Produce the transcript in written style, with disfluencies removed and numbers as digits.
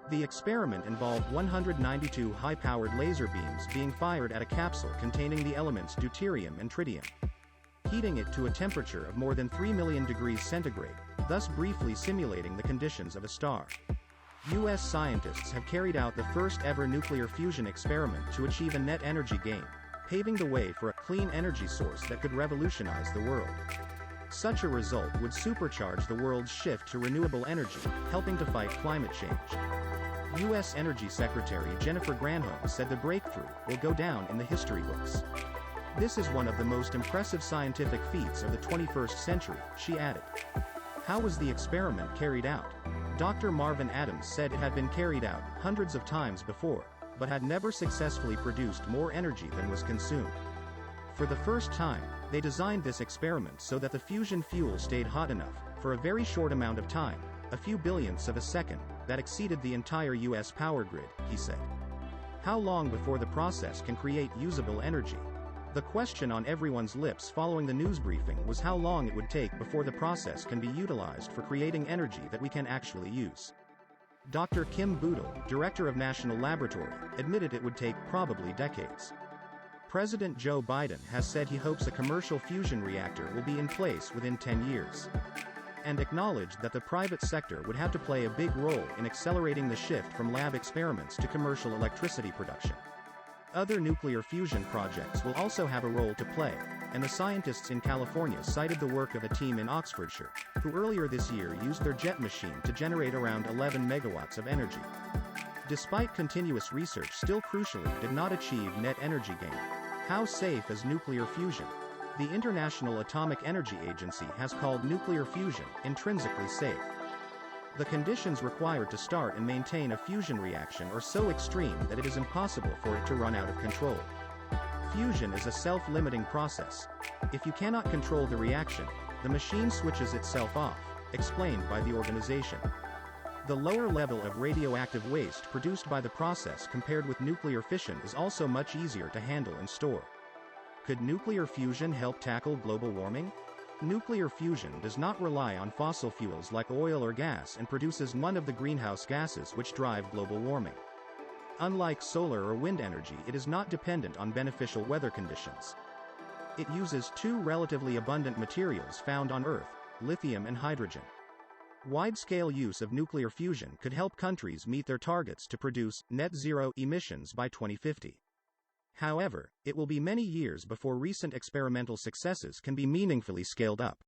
The experiment involved 192 high-powered laser beams being fired at a capsule containing the elements deuterium and tritium, heating it to a temperature of more than 3 million degrees centigrade, thus briefly simulating the conditions of a star. U.S. scientists have carried out the first-ever nuclear fusion experiment to achieve a net energy gain, paving the way for a clean energy source that could revolutionize the world. Such a result would supercharge the world's shift to renewable energy, helping to fight climate change. U.S. Energy Secretary Jennifer Granholm said the breakthrough will go down in the history books. This is one of the most impressive scientific feats of the 21st century, she added. How was the experiment carried out? Dr. Marvin Adams said it had been carried out hundreds of times before, but had never successfully produced more energy than was consumed. For the first time, they designed this experiment so that the fusion fuel stayed hot enough, for a very short amount of time, a few billionths of a second, that exceeded the entire U.S. power grid, he said. How long before the process can create usable energy? The question on everyone's lips following the news briefing was how long it would take before the process can be utilized for creating energy that we can actually use. Dr. Kim Boodle, director of National Laboratory, admitted it would take probably decades. President Joe Biden has said he hopes a commercial fusion reactor will be in place within 10 years. And acknowledged that the private sector would have to play a big role in accelerating the shift from lab experiments to commercial electricity production. Other nuclear fusion projects will also have a role to play, and the scientists in California cited the work of a team in Oxfordshire, who earlier this year used their jet machine to generate around 11 megawatts of energy. Despite continuous research still crucially did not achieve net energy gain. How safe is nuclear fusion? The International Atomic Energy Agency has called nuclear fusion intrinsically safe. The conditions required to start and maintain a fusion reaction are so extreme that it is impossible for it to run out of control. Fusion is a self-limiting process. If you cannot control the reaction, the machine switches itself off, explained by the organization. The lower level of radioactive waste produced by the process compared with nuclear fission is also much easier to handle and store. Could nuclear fusion help tackle global warming? Nuclear fusion does not rely on fossil fuels like oil or gas and produces none of the greenhouse gases which drive global warming. Unlike solar or wind energy, it is not dependent on beneficial weather conditions. It uses two relatively abundant materials found on Earth, lithium and hydrogen. Wide-scale use of nuclear fusion could help countries meet their targets to produce net zero emissions by 2050. However, it will be many years before recent experimental successes can be meaningfully scaled up.